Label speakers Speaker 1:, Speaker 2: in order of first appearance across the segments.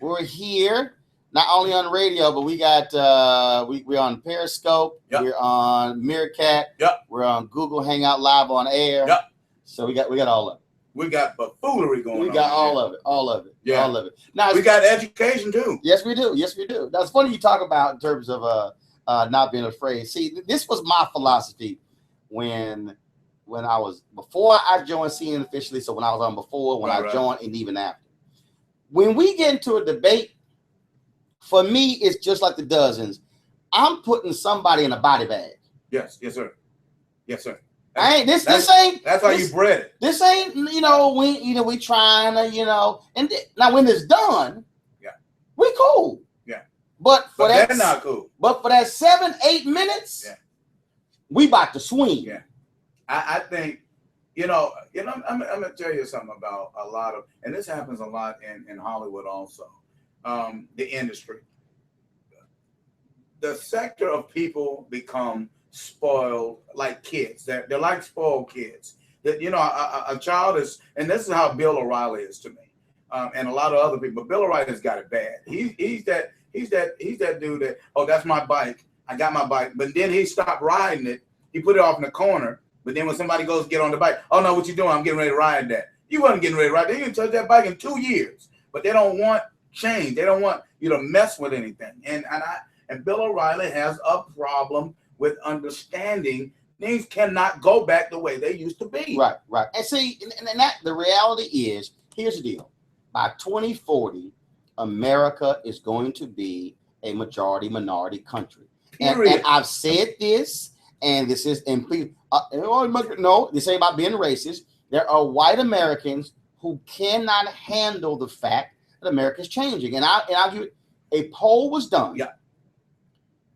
Speaker 1: We're here not only on radio, but we got we're on Periscope.
Speaker 2: Yep.
Speaker 1: We're on Meerkat.
Speaker 2: Yep.
Speaker 1: We're on Google Hangout Live on air.
Speaker 2: Yep.
Speaker 1: So we got all of it.
Speaker 2: We got buffoonery going on.
Speaker 1: We got all of it.
Speaker 2: Yeah.
Speaker 1: All of it. Now
Speaker 2: we got education too.
Speaker 1: Yes, we do. Now it's funny you talk about in terms of not being afraid. See, this was my philosophy when I was before I joined CNN officially. So when I was on before, when I joined, and even after. When we get into a debate, for me, it's just like the dozens. I'm putting somebody in a body bag.
Speaker 2: Yes, sir.
Speaker 1: This ain't.
Speaker 2: That's how you bred it.
Speaker 1: This ain't. We trying to. And now when it's done, we cool.
Speaker 2: Yeah.
Speaker 1: But
Speaker 2: they're not cool.
Speaker 1: But for that 7-8 minutes, we about to swing.
Speaker 2: Yeah. I think. I'm gonna tell you something about a lot of, and this happens a lot in Hollywood also. The industry, the sector of people become spoiled like kids. They're like spoiled kids. That a child is, and this is how Bill O'Reilly is to me, and a lot of other people. But Bill O'Reilly's got it bad. He's that dude that, oh, that's my bike. I got my bike, but then he stopped riding it. He put it off in the corner. But then when somebody goes to get on the bike, oh no, what you doing? I'm getting ready to ride that. You wasn't getting ready to ride that. You didn't touch that bike in 2 years. But they don't want change. They don't want you to mess with anything. And Bill O'Reilly has a problem with understanding things cannot go back the way they used to be.
Speaker 1: Right. And see, and that the reality is, here's the deal. By 2040, America is going to be a majority-minority country. And I've said this, and this is, and please, no, this ain't about being racist. There are white Americans who cannot handle the fact that America is changing. And I'll give it, a poll was done.
Speaker 2: Yeah.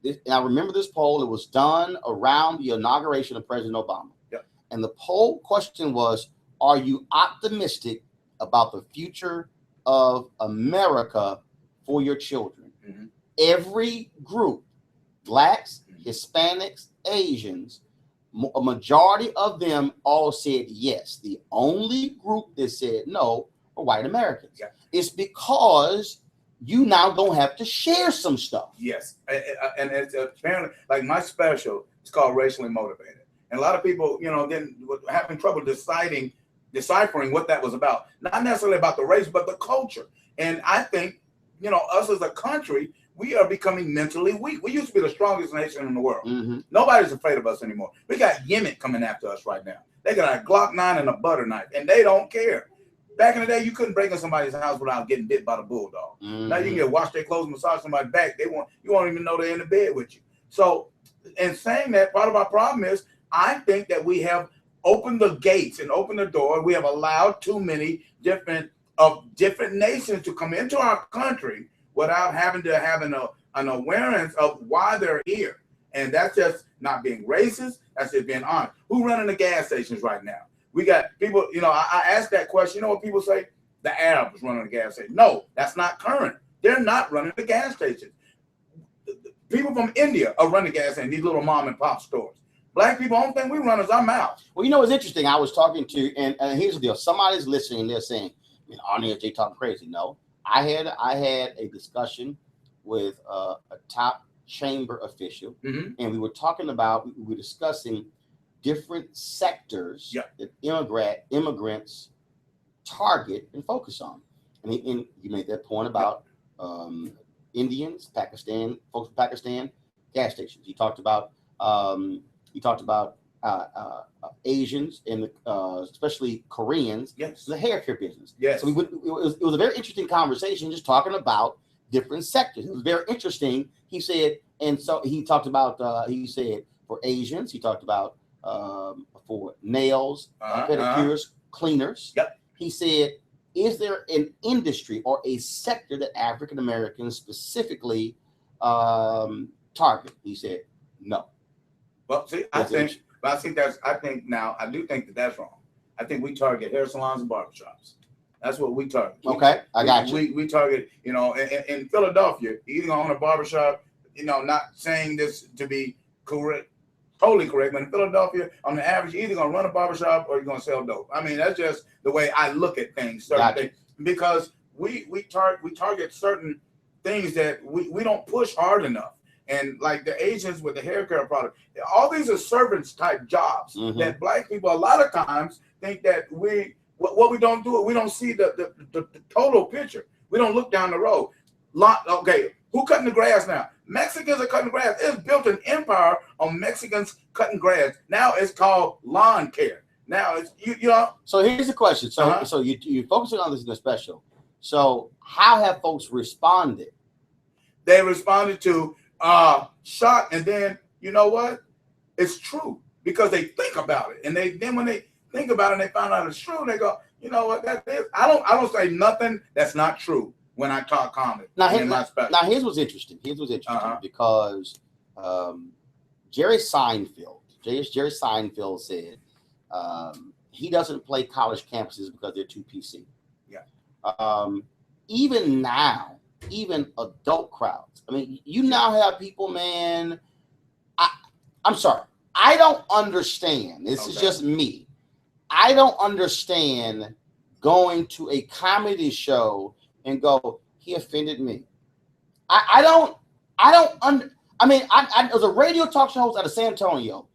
Speaker 1: And I remember this poll. It was done around the inauguration of President Obama.
Speaker 2: Yeah.
Speaker 1: And the poll question was, are you optimistic about the future of America for your children?
Speaker 2: Mm-hmm.
Speaker 1: Every group, blacks, Hispanics, Asians, a majority of them all said yes. The only group that said no were white Americans.
Speaker 2: Yeah.
Speaker 1: It's because you now gonna have to share some stuff.
Speaker 2: Yes, and it's apparently, like my special, it's called Racially Motivated, and a lot of people, having trouble deciphering what that was about. Not necessarily about the race, but the culture. And I think, us as a country, we are becoming mentally weak. We used to be the strongest nation in the world.
Speaker 1: Mm-hmm.
Speaker 2: Nobody's afraid of us anymore. We got Yemen coming after us right now. They got a Glock 9 and a butter knife, and they don't care. Back in the day, you couldn't break in somebody's house without getting bit by the bulldog.
Speaker 1: Mm-hmm.
Speaker 2: Now you can get wash their clothes, massage somebody's back. You won't even know they're in the bed with you. So, in saying that, part of our problem is I think that we have opened the gates and opened the door. We have allowed too many different nations to come into our country without having to have an awareness of why they're here. And that's just not being racist. That's just being honest. Who running the gas stations right now? We got people, I asked that question. You know what people say? The Arabs running the gas station. No, that's not current. They're not running the gas stations. People from India are running gas stations, these little mom and pop stores. Black people, only thing we run is our mouth.
Speaker 1: Well, it's interesting. I was talking to, and here's the deal. Somebody's listening and they're saying, Arnez, they talking crazy. No, I had a discussion with a top chamber official,
Speaker 2: mm-hmm.
Speaker 1: and we were discussing different sectors that immigrants target and focus on. And you made that point about Indians, Pakistan, folks from Pakistan, gas stations. He talked about Asians and especially Koreans, the hair care business.
Speaker 2: Yes.
Speaker 1: So it was a very interesting conversation, just talking about different sectors. It was very interesting. He said, and so he talked about. He said for Asians, he talked about for nails, pedicures, cleaners.
Speaker 2: Yep.
Speaker 1: He said, is there an industry or a sector that African Americans specifically target? He said, no.
Speaker 2: Well, see, I do think that's wrong. I think we target hair salons and barbershops. That's what we target.
Speaker 1: Okay, I got you.
Speaker 2: We target, in Philadelphia, you're either going to own a barbershop, not saying this to be correct, totally correct, but in Philadelphia, on the average, you're either going to run a barbershop or you're going to sell dope. I mean, that's just the way I look at things, certain things, because we target certain things that we don't push hard enough. And like the Asians with the hair care product, all these are servants type jobs that black people a lot of times think that what we don't do, we don't see the total picture. We don't look down the road. Okay, who cutting the grass now? Mexicans are cutting grass. It's built an empire on Mexicans cutting grass. Now it's called lawn care. Now it's you know.
Speaker 1: So here's the question. So so you're focusing on this in the special. So how have folks responded?
Speaker 2: They responded to shock, and then you know what? It's true because they think about it, and then when they think about it and they find out it's true, they go, you know what? That is. I don't say nothing that's not true when I talk comedy.
Speaker 1: Now here's what's interesting. Because Jerry Seinfeld said he doesn't play college campuses because they're too PC.
Speaker 2: Yeah.
Speaker 1: Even now, even adult crowds. I mean, you now have people, man. I'm sorry. I don't understand. This is just me. I don't understand going to a comedy show and go, he offended me. I mean, there was a radio talk show host out of San Antonio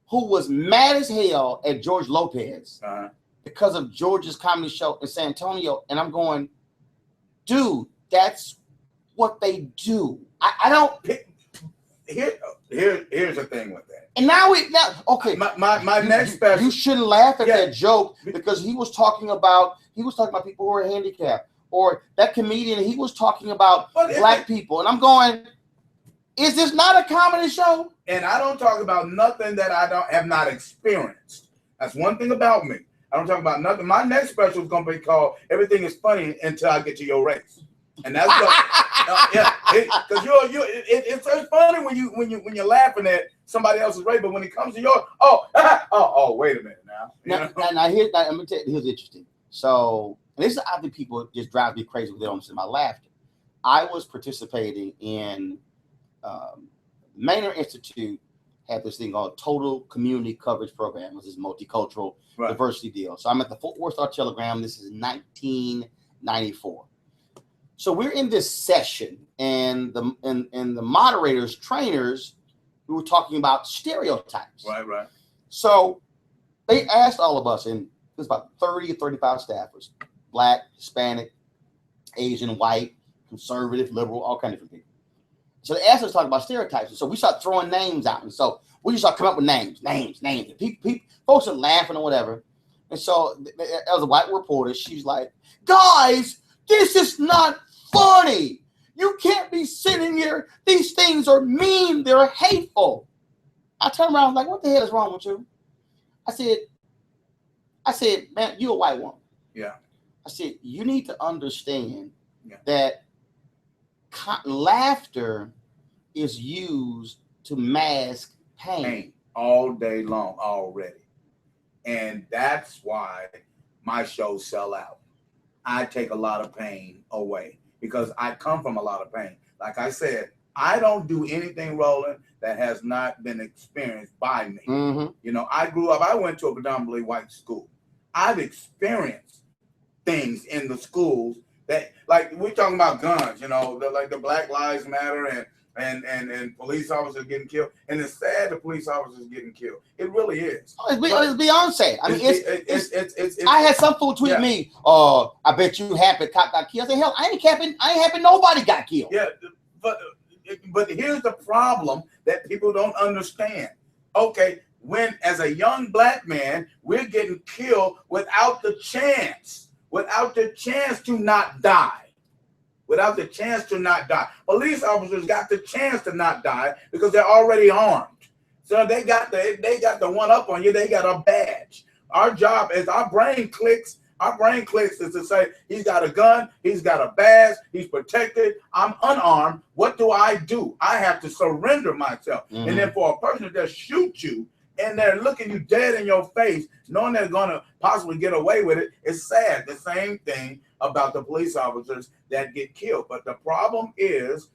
Speaker 1: who was mad as hell at George Lopez because of George's comedy show in San Antonio. And I'm going, dude, that's what they do. I don't.
Speaker 2: Here's the thing with that.
Speaker 1: And now okay.
Speaker 2: My next special.
Speaker 1: You shouldn't laugh at that joke because he was talking about people who are handicapped, or that comedian, he was talking about black people, and I'm going, is this not a comedy show?
Speaker 2: And I don't talk about nothing that I have not experienced. That's one thing about me. I don't talk about nothing. My next special is going to be called "Everything Is Funny Until I Get to Your Race," and that's what. Because it's funny when you're laughing at somebody else's race, but when it comes to your wait a minute now.
Speaker 1: Now here's interesting. So, and this is I think people just drive me crazy when they don't see my laughter. I was participating in Maynard Institute had this thing called Total Community Coverage Program. It was this multicultural diversity deal. So I'm at the Fort Worth Star Telegram. This is 1994. So we're in this session, and the moderators, trainers, we were talking about stereotypes.
Speaker 2: Right.
Speaker 1: So they asked all of us, and there's about 30 or 35 staffers, black, Hispanic, Asian, white, conservative, liberal, all kinds of different people. So they asked us to talk about stereotypes. And so we start throwing names out. And so we just start coming up with names. And people, folks are laughing or whatever. And so there was a white reporter. She's like, guys, this is not funny. You can't be sitting here. These things are mean. They're hateful. I turned around, I was like, what the hell is wrong with you? I said, man, you're a white woman.
Speaker 2: Yeah.
Speaker 1: I said, you need to understand that laughter is used to mask pain
Speaker 2: all day long already. And that's why my shows sell out. I take a lot of pain away because I come from a lot of pain. Like I said, I don't do anything, Roland, that has not been experienced by me.
Speaker 1: Mm-hmm.
Speaker 2: You know, I went to a predominantly white school. I've experienced things in the schools that, like, we're talking about guns, you know, like the Black Lives Matter and police officers getting killed. And it's sad the police officers getting killed. It really is.
Speaker 1: It's beyond sad. I mean, it's I had some fool tweet me, I bet you happy cop got killed. I said, hell, I ain't happy nobody got killed.
Speaker 2: Yeah, but here's the problem that people don't understand. Okay, when as a young black man, we're getting killed without the chance to not die. Without the chance to not die. Police officers got the chance to not die because they're already armed. So they got the one up on you. They got a badge. Our job is our brain clicks is to say, he's got a gun, he's got a badge, he's protected, I'm unarmed. What do? I have to surrender myself. Mm-hmm. And then for a person to just shoot you and they're looking you dead in your face, knowing they're going to possibly get away with it, it's sad. The same thing about the police officers that get killed. But the problem is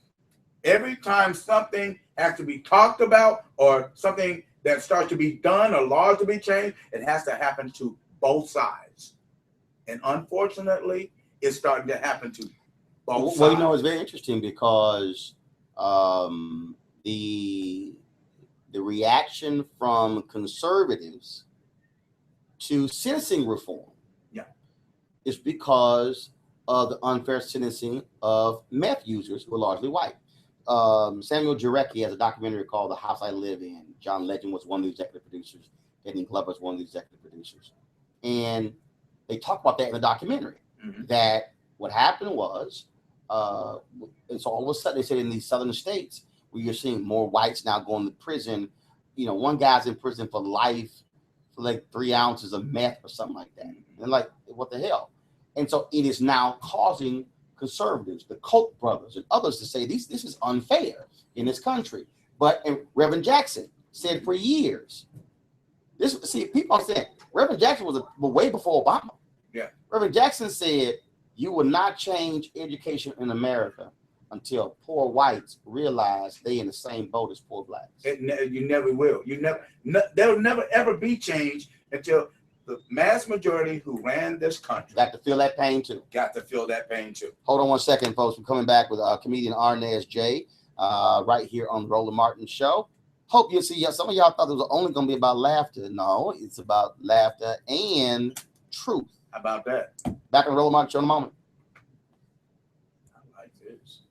Speaker 2: every time something has to be talked about or something that starts to be done or laws to be changed, it has to happen to both sides. And unfortunately, is starting to happen to both
Speaker 1: Well,
Speaker 2: sides.
Speaker 1: it's very interesting because the reaction from conservatives to sentencing reform is because of the unfair sentencing of meth users who are largely white. Samuel Jarecki has a documentary called The House I Live In. John Legend was one of the executive producers. Danny Glover was one of the executive producers. And they talk about that in the documentary, that what happened was, and so all of a sudden they said in these southern states where you're seeing more whites now going to prison, one guy's in prison for life for like 3 ounces of meth or something like that. And like, what the hell? And so it is now causing conservatives, the Koch brothers and others to say this is unfair in this country. But Reverend Jackson said for years, people are saying Reverend Jackson was way before Obama.
Speaker 2: Yeah.
Speaker 1: Reverend Jackson said you will not change education in America until poor whites realize they in the same boat as poor blacks.
Speaker 2: You never will. There'll never ever be change until the mass majority who ran this country
Speaker 1: got to feel that pain too.
Speaker 2: Hold
Speaker 1: on one second, folks. We're coming back with comedian Arnez J. Right here on the Roland Martin Show. Hope you see. Some of y'all thought it was only going to be about laughter. No, it's about laughter and truth.
Speaker 2: How about that?
Speaker 1: Back on the Roland Martin Show in a moment.
Speaker 2: I like this.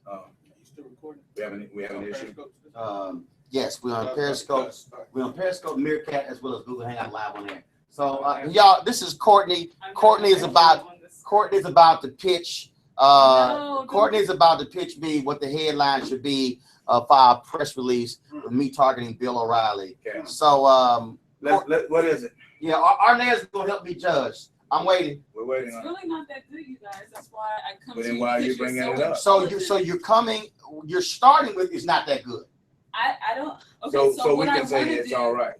Speaker 3: Are you still recording?
Speaker 2: We have an issue.
Speaker 1: Yes, we're on Periscope. We're on Periscope, Meerkat, as well as Google Hangout Live on there. So, y'all, this is Courtney. Courtney is about to pitch. Courtney's about to pitch me what the headline should be for our press release with me targeting Bill O'Reilly.
Speaker 2: Okay.
Speaker 1: So,
Speaker 2: what is it?
Speaker 1: Yeah, Arnez is gonna help me judge. I'm waiting.
Speaker 2: We're waiting.
Speaker 4: It's really not that good, you guys. That's why I come
Speaker 2: But
Speaker 4: to
Speaker 2: then
Speaker 4: you.
Speaker 2: why are you bringing it up?
Speaker 1: So you're coming. You're starting with it's not that good.
Speaker 4: I don't. Okay,
Speaker 2: so we can say it's all right.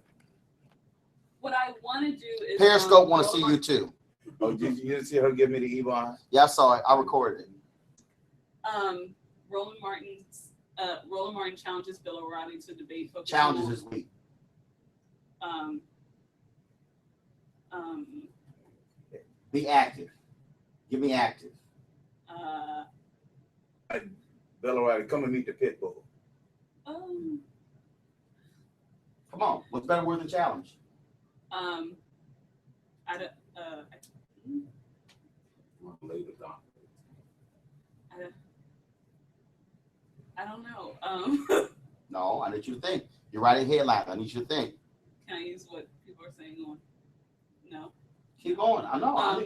Speaker 4: What I want to do is
Speaker 1: Periscope want to see you too.
Speaker 2: Oh, did you see her give me the evil eye?
Speaker 1: Yeah, I saw it. I recorded it.
Speaker 4: Roland Martin challenges Bill O'Reilly to debate.
Speaker 1: Challenges this week. Be active. Give me active.
Speaker 2: Bill O'Reilly, come and meet the pit bull.
Speaker 1: Come on. What's better word than challenge?
Speaker 4: I don't know.
Speaker 1: No, I need you to think. You're writing headlines. I need you to think.
Speaker 4: Can I use what people are saying on? No.
Speaker 1: Keep going. I know.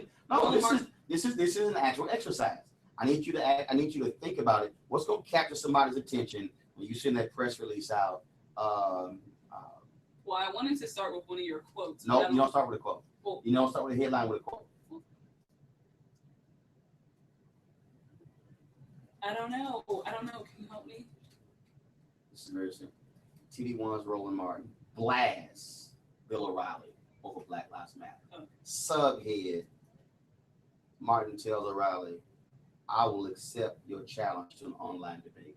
Speaker 1: This is an actual exercise. I need you to think about it. What's going to capture somebody's attention when you send that press release out?
Speaker 4: Well, I wanted to start with one of your quotes.
Speaker 1: No, you don't start with a quote.
Speaker 4: Well,
Speaker 1: you don't start with a headline with a quote.
Speaker 4: I don't know. Can you help me?
Speaker 1: This is very simple. TD1's Roland Martin blasts Bill O'Reilly over Black Lives Matter.
Speaker 4: Oh.
Speaker 1: Subhead, Martin tells O'Reilly, I will accept your challenge to an online debate.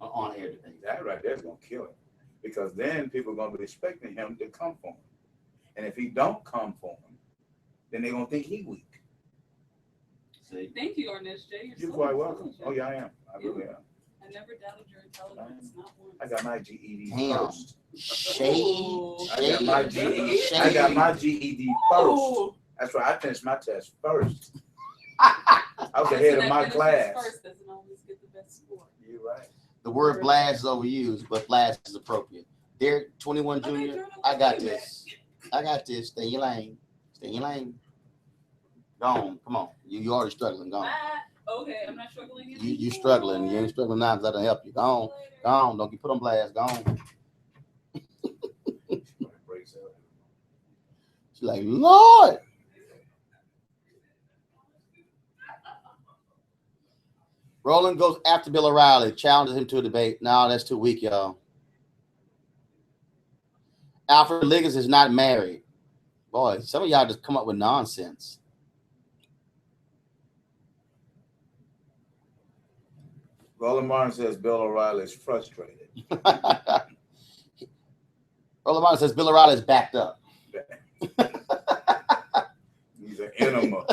Speaker 1: An on-air debate.
Speaker 2: That right there is going to kill him. Because then people are going to be expecting him to come for him. And if he don't come for him, then they're going to think he weak.
Speaker 1: See?
Speaker 4: Thank you, Arnez J.
Speaker 2: You're quite welcome. Oh, yeah, I am. I really am.
Speaker 4: I never doubted your intelligence. Not once.
Speaker 2: I got my GED
Speaker 1: Damn.
Speaker 2: first.
Speaker 1: Shade.
Speaker 2: I got my GED first. That's right. I finished my test first. I was ahead of my class.
Speaker 4: First doesn't always get the best score.
Speaker 2: You're right.
Speaker 1: The word blast is overused, but blast is appropriate. Derek, 21 Junior, I got this. Stay in your lane. Go on. Come on. You already struggling. Go on.
Speaker 4: Okay, I'm not struggling anymore.
Speaker 1: You struggling. You ain't struggling now because I done help you. Go on. Don't get put on blast. Go on. She's like, Lord. Roland goes after Bill O'Reilly, challenges him to a debate. No, that's too weak, y'all. Alfred Liggins is not married. Boy, some of y'all just come up with nonsense.
Speaker 2: Roland Martin says Bill O'Reilly is frustrated.
Speaker 1: Roland Martin says Bill O'Reilly is backed up.
Speaker 2: Enema.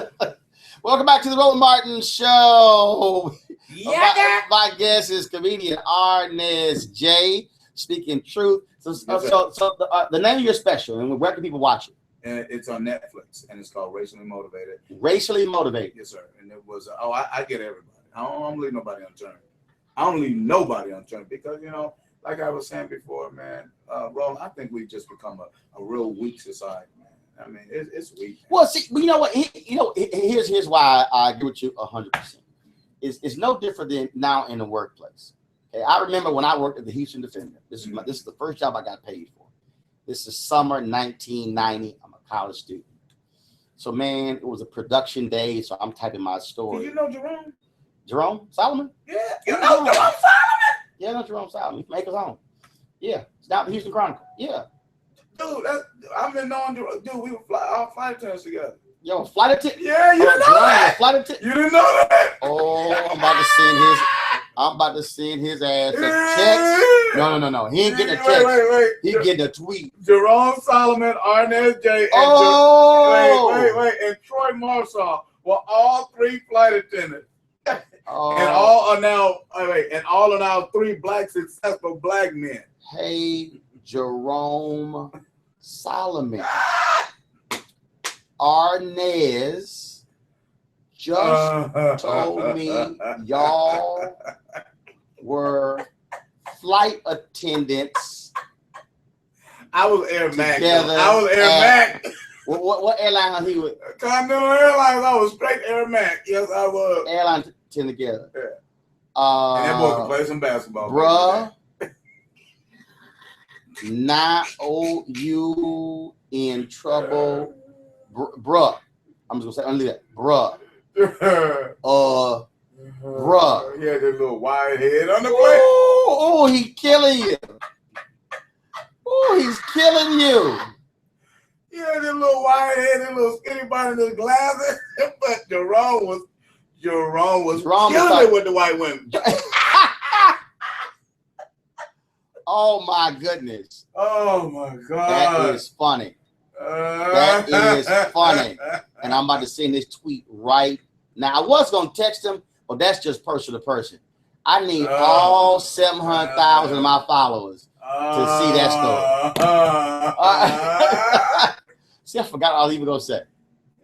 Speaker 1: Welcome back to the Roland Martin Show.
Speaker 2: Yeah.
Speaker 1: My guest is comedian Arnez J. Speaking truth. So the name of your special, and where can people watch it?
Speaker 2: And it's on Netflix, and it's called Racially Motivated.
Speaker 1: Racially Motivated.
Speaker 2: Yes, sir. And it was, I get everybody. I don't leave nobody unturned. I don't leave nobody unturned because, you know, like I was saying before, man, Roland, I think we've just become a real weak society, man. I mean, it's weak. Man.
Speaker 1: Well, see, you know what? Here's why I agree with you 100%. It's no different than now in the workplace. Okay, I remember when I worked at the Houston Defender. This is the first job I got paid for. This is summer 1990. I'm a college student. So, man, it was a production day, so I'm typing my story.
Speaker 2: Do you know Jerome?
Speaker 1: Jerome Solomon?
Speaker 2: Yeah, you know Jerome Solomon?
Speaker 1: Yeah, I know Jerome Solomon. He make his own. Yeah, it's down the Houston Chronicle. Yeah.
Speaker 2: Dude, I've been knowing Jerome. Dude, we were all flight attendants together.
Speaker 1: Yo, flight attendant?
Speaker 2: Yeah, you didn't know that?
Speaker 1: Flight attendant?
Speaker 2: You didn't know that?
Speaker 1: Oh, I'm about to send his ass a text. No. He ain't getting a text.
Speaker 2: Wait.
Speaker 1: He getting a tweet.
Speaker 2: Jerome Solomon, Arnez J, and
Speaker 1: Oh!
Speaker 2: and Troy Marshall were all three flight attendants.
Speaker 1: Oh.
Speaker 2: And all are now three black successful black men.
Speaker 1: Hey, Jerome Solomon. Arnez just told me y'all were flight attendants.
Speaker 2: I was Air Max.
Speaker 1: Max. What airline was he with?
Speaker 2: Continental Airlines. I was straight Air Max. Yes, I was.
Speaker 1: Airline together.
Speaker 2: Yeah. And that boy can play some basketball.
Speaker 1: Bruh. Now you in trouble. Bruh. I'm just gonna say only that. Bruh. Bruh.
Speaker 2: He had that little wide head on the plate.
Speaker 1: Oh, he's killing you. Oh, he's killing you.
Speaker 2: He had that little wide head, that little skinny body, and the glasses. But Jerome was killing it with the white women.
Speaker 1: Oh my goodness.
Speaker 2: Oh my God.
Speaker 1: That is funny. That is funny. And I'm about to send this tweet right now. I was going to text him, but that's just person to person. I need all 700,000 of my followers to see that story. See, I forgot all I was even going to say.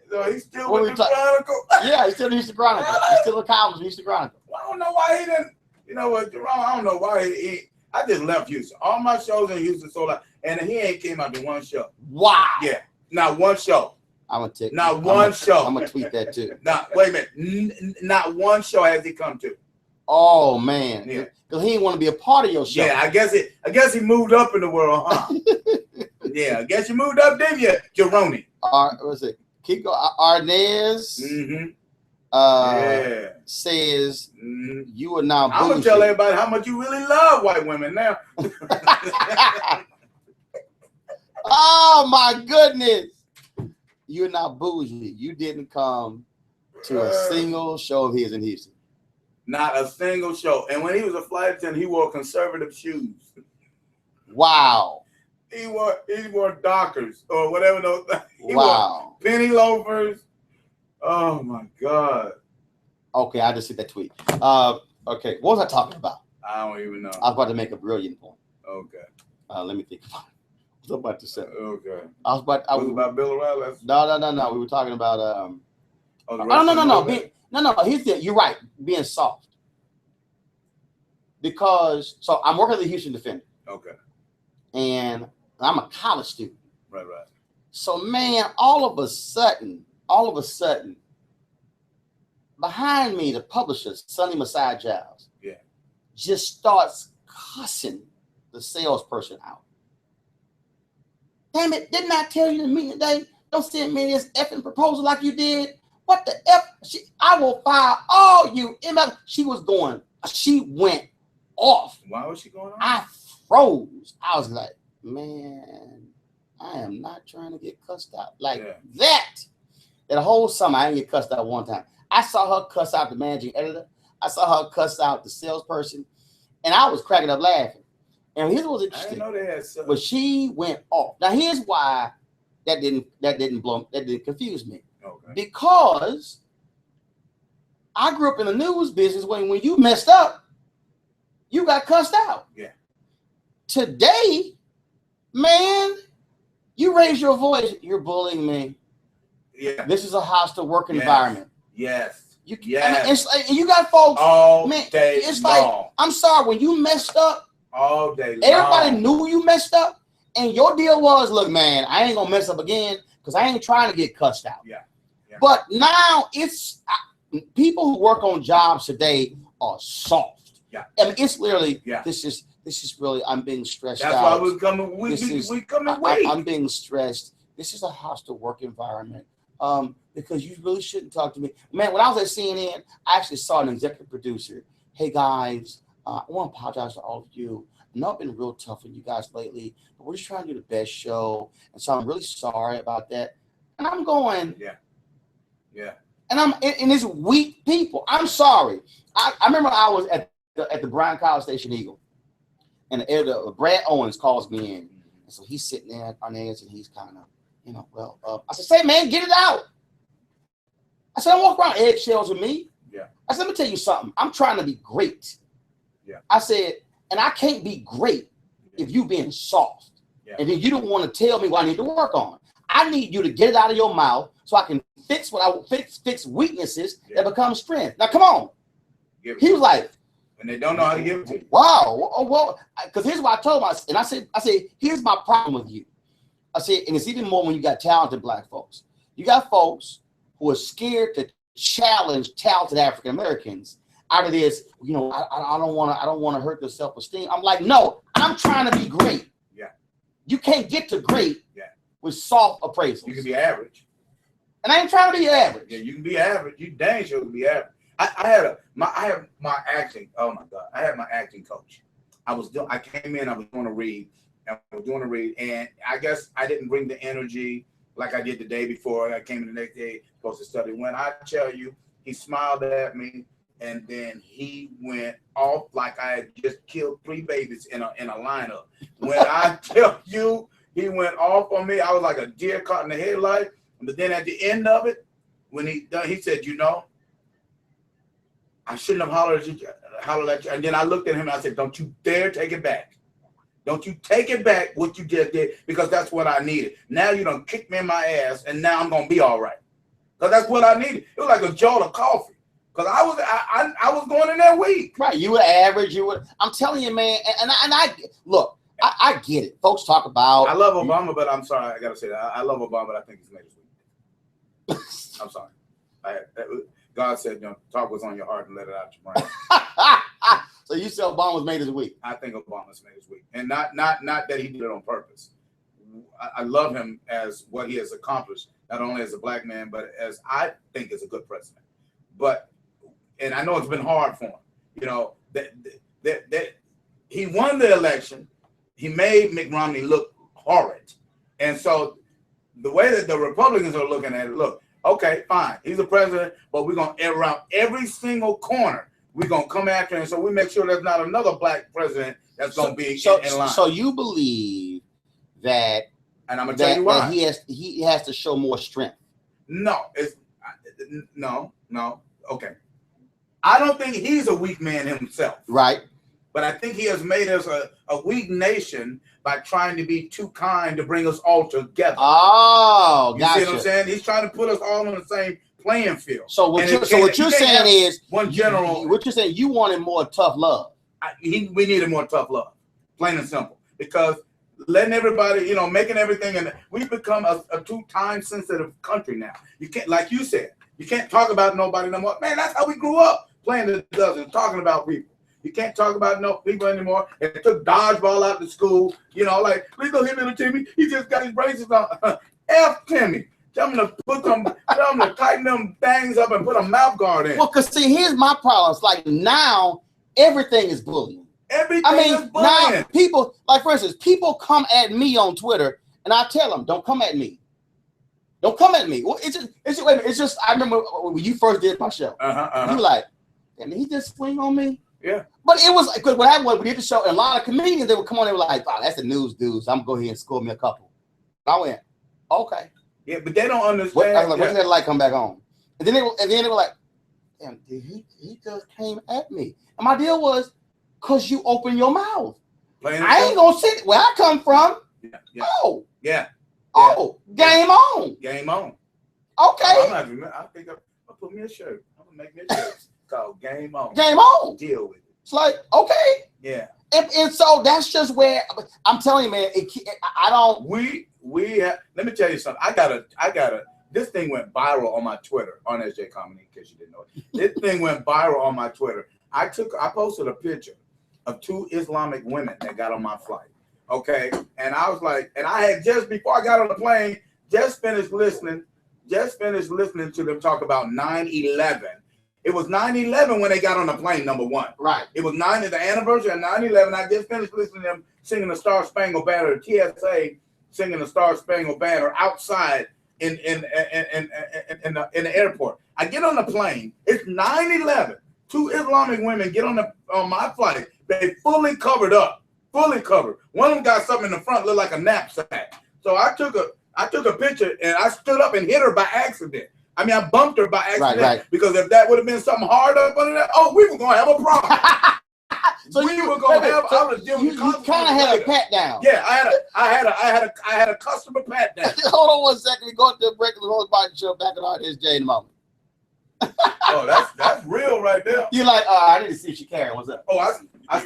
Speaker 2: So he's still with the Chronicle?
Speaker 1: Yeah, he's still in the Houston Chronicle. He's still a columnist in the Houston Chronicle.
Speaker 2: Well, I don't know why he didn't. You know what, Jerome? I don't know why he I just left Houston. All my shows in Houston sold out, and he ain't came out to one show.
Speaker 1: Wow.
Speaker 2: Yeah, not one show.
Speaker 1: I'm gonna take.
Speaker 2: Not one show.
Speaker 1: I'm gonna tweet that too.
Speaker 2: Wait a minute. Not one show has he come to.
Speaker 1: Oh man.
Speaker 2: Yeah.
Speaker 1: Because he didn't want to be a part of your show.
Speaker 2: Yeah, I guess he moved up in the world, huh? Yeah, I guess you moved up, didn't you, Jerome?
Speaker 1: What's it? Keep going. Arnez. Says you are now.
Speaker 2: I'm gonna tell everybody how much you really love white women now.
Speaker 1: Oh my goodness! You're not bougie. You didn't come to a single show of his in Houston.
Speaker 2: Not a single show. And when he was a flight attendant, he wore conservative shoes.
Speaker 1: Wow.
Speaker 2: He wore Dockers or whatever those. He
Speaker 1: wow.
Speaker 2: Wore penny loafers. Oh my God.
Speaker 1: Okay, I just see that tweet. Okay, what was I talking about?
Speaker 2: I don't even know.
Speaker 1: I was about to make a brilliant point.
Speaker 2: Okay.
Speaker 1: Let me think about it. What was I about to say?
Speaker 2: Okay.
Speaker 1: I was
Speaker 2: about Bill O'Reilly.
Speaker 1: No. We were talking about No. You're right. Being soft. Because I'm working at the Houston Defender.
Speaker 2: Okay.
Speaker 1: And I'm a college student.
Speaker 2: Right.
Speaker 1: So man, all of a sudden, behind me, the publisher, Sonny Masai Giles, just starts cussing the salesperson out. Damn it, didn't I tell you to meet today? Don't send me this effing proposal like you did. What the F? I will fire all you. She went off.
Speaker 2: Why was she going on?
Speaker 1: I froze. I was like, man, I am not trying to get cussed out like that. That whole summer, I didn't get cussed out one time. I saw her cuss out the managing editor. I saw her cuss out the salesperson, and I was cracking up laughing. And here's what was interesting.
Speaker 2: I didn't know they had stuff.
Speaker 1: But she went off. Now here's why that didn't confuse me.
Speaker 2: Okay.
Speaker 1: Because I grew up in the news business when you messed up, you got cussed out.
Speaker 2: Yeah.
Speaker 1: Today, man, you raise your voice, you're bullying me.
Speaker 2: Yeah.
Speaker 1: This is a hostile work environment.
Speaker 2: Yes.
Speaker 1: You,
Speaker 2: Yes.
Speaker 1: And you got folks
Speaker 2: All
Speaker 1: man,
Speaker 2: day
Speaker 1: it's
Speaker 2: long.
Speaker 1: like, I'm sorry, when you messed up,
Speaker 2: all day
Speaker 1: everybody
Speaker 2: long.
Speaker 1: knew you messed up, and your deal was, look, man, I ain't gonna mess up again because I ain't trying to get cussed out.
Speaker 2: Yeah. Yeah.
Speaker 1: But now people who work on jobs today are soft.
Speaker 2: Yeah.
Speaker 1: I mean, it's literally,
Speaker 2: yeah.
Speaker 1: This is really, I'm being stressed
Speaker 2: That's
Speaker 1: out.
Speaker 2: why we're coming. We coming weak.
Speaker 1: I'm being stressed. This is a hostile work environment. Because you really shouldn't talk to me. Man, when I was at CNN, I actually saw an executive producer. Hey guys, I want to apologize to all of you. I know I've been real tough on you guys lately, but we're just trying to do the best show. And so I'm really sorry about that. And I'm going,
Speaker 2: yeah.
Speaker 1: And it's weak people. I'm sorry. I remember I was at the Bryan College Station Eagle, and the editor, Brad Owens, calls me in. And so he's sitting there at Arnez, and he's kind of, I said, say, man, get it out. I said, don't walk around eggshells with me.
Speaker 2: Yeah.
Speaker 1: I said, let me tell you something. I'm trying to be great.
Speaker 2: Yeah.
Speaker 1: I said, and I can't be great if you being soft.
Speaker 2: Yeah.
Speaker 1: And then you don't want to tell me what I need to work on. I need you to get it out of your mouth so I can fix fix weaknesses that become strength. Now, come on. He was like,
Speaker 2: and they don't know how to give it to you.
Speaker 1: Wow. Well, because here's what I told him. And I said, here's my problem with you. I said, and it's even more when you got talented black folks. You got folks who are scared to challenge talented African Americans out of this. I don't want to hurt their self-esteem. I'm like, no, I'm trying to be great.
Speaker 2: Yeah.
Speaker 1: You can't get to great with soft appraisals.
Speaker 2: You can be average.
Speaker 1: And I ain't trying to be average.
Speaker 2: Yeah, you can be average. You dang sure can be average. I have my acting. Oh my God, I had my acting coach. I came in. I was doing a read. And I guess I didn't bring the energy like I did the day before. I came in the next day supposed to study. When I tell you, he smiled at me, and then he went off like I had just killed 3 babies in a lineup. When I tell you, he went off on me. I was like a deer caught in the headlight. But then at the end of it, when he done, he said, I shouldn't have hollered at you. And then I looked at him and I said, don't you dare take it back. Don't you take it back what you just did, because that's what I needed. Now you done kicked me in my ass, and now I'm going to be all right. Because that's what I needed. It was like a jolt of coffee. Because I was going in there weak.
Speaker 1: Right. You were average. I'm telling you, man. And I get it. Folks talk about.
Speaker 2: I love Obama, but I'm sorry. I got to say that. I love Obama, but I think he's made us weak. I'm sorry. God said, talk what's on your heart and let it out your brain.
Speaker 1: So you said Obama's made us weak.
Speaker 2: I think Obama's made us weak. And not that he did it on purpose. I love him as what he has accomplished, not only as a black man, but as I think is a good president. And I know it's been hard for him. That he won the election. He made Mitt Romney look horrid. And so the way that the Republicans are looking at it, look, okay, fine. He's a president, but we're going to around every single corner. We're going to come after him. So we make sure there's not another black president that's going to be in line. So
Speaker 1: you believe that,
Speaker 2: and I'm going to tell you why.
Speaker 1: He has to show more strength.
Speaker 2: No. Okay. I don't think he's a weak man himself.
Speaker 1: Right.
Speaker 2: But I think he has made us a weak nation by trying to be too kind to bring us all together.
Speaker 1: Oh, gotcha.
Speaker 2: You see what I'm saying? He's trying to put us all on the same playing field.
Speaker 1: So what you're saying is
Speaker 2: one general.
Speaker 1: What you're saying, you wanted more tough love.
Speaker 2: We needed more tough love, plain and simple. Because letting everybody, making everything, and we've become a too time sensitive country now. You can't, like you said, you can't talk about nobody no more. Man, that's how we grew up, playing the dozen, talking about people. You can't talk about no people anymore. And it took dodgeball out to school. Like, please don't hit little Timmy. He just got his braces on. F Timmy. Tell him to tighten them things up and put a mouth guard in.
Speaker 1: Well, because see, here's my problem. It's like now everything is bullying.
Speaker 2: Everything is bullying.
Speaker 1: Now people, like for instance, people come at me on Twitter and I tell them, don't come at me. Don't come at me. Well, it's just, I remember when you first did my show. You were like, did he just swing on me?
Speaker 2: Yeah.
Speaker 1: But it was because what happened was we did the show, and a lot of comedians, they would come on, they were like, oh, that's the news dudes. I'm going to go ahead and score me a couple. I went, okay.
Speaker 2: Yeah, but they don't
Speaker 1: I
Speaker 2: understand.
Speaker 1: was like, when did that light come back on? And then they were like, damn, he just came at me. And my deal was, cause you open your mouth. I ain't gonna sit where I come from.
Speaker 2: Yeah.
Speaker 1: Oh.
Speaker 2: Yeah.
Speaker 1: Oh, game on.
Speaker 2: Game on.
Speaker 1: Okay.
Speaker 2: I think I'll put me a shirt. I'm gonna make me a shirt called Game On.
Speaker 1: Game on.
Speaker 2: Deal with it.
Speaker 1: It's like, okay.
Speaker 2: Yeah.
Speaker 1: And so that's just where I'm telling you, man. I don't.
Speaker 2: We have, let me tell you something. I got a. This thing went viral on my Twitter, Arnez Comedy, in case you didn't know it. This thing went viral on my Twitter. I posted a picture of 2 Islamic women that got on my flight. Okay, and I was like, and I had just before I got on the plane, just finished listening to them talk about 9/11. It was 9/11 when they got on the plane, number one.
Speaker 1: Right.
Speaker 2: It was the anniversary of 9/11. I just finished listening to them singing the Star Spangled Banner, TSA singing the Star Spangled Banner outside in the airport. I get on the plane. It's 9/11. 2 Islamic women get on my flight. They fully covered up. Fully covered. One of them got something in the front, looked like a knapsack. So I took a picture and I stood up and hit her by accident. I mean, I bumped her by accident.
Speaker 1: Right.
Speaker 2: Because if that would have been something hard up under that, we were gonna have a problem.
Speaker 1: So
Speaker 2: we were gonna have.
Speaker 1: You kind of had a pat down.
Speaker 2: Yeah, I had a customer pat down.
Speaker 1: Hold on 1 second. We go to the break of the Rose Body Show. Back on Arnez J in a moment.
Speaker 2: Oh, that's real right there.
Speaker 1: You like? I need to see what you carrying. What's up?
Speaker 2: Oh, I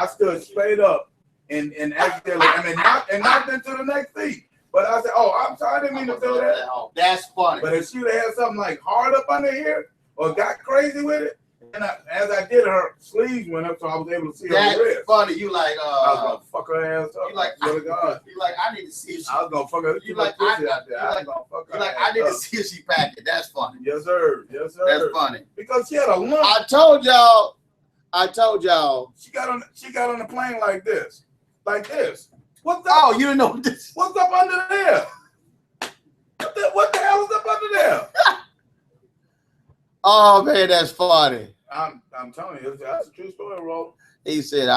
Speaker 2: stood straight up and accidentally, knocked into the next seat. But I said, I'm sorry, I didn't mean to do that.
Speaker 1: Oh, that's funny.
Speaker 2: But if she would have had something like hard up under here or got crazy with it, and as I did, her sleeves went up, so I was able to see her wrist.
Speaker 1: That's funny. You like?
Speaker 2: I was gonna fuck her ass up.
Speaker 1: You like? You like? I need to see. If she,
Speaker 2: I was gonna fuck her.
Speaker 1: You like? I need to see if she packed it. That's funny.
Speaker 2: Yes, sir. Yes, sir.
Speaker 1: That's funny.
Speaker 2: Because she had a lump.
Speaker 1: I told y'all.
Speaker 2: She got on the plane like this. What's up?
Speaker 1: Oh, you didn't know this.
Speaker 2: What's up under there? What the hell is up under there?
Speaker 1: Oh man, that's funny.
Speaker 2: I'm telling you, that's a true story, Roland.
Speaker 1: He said,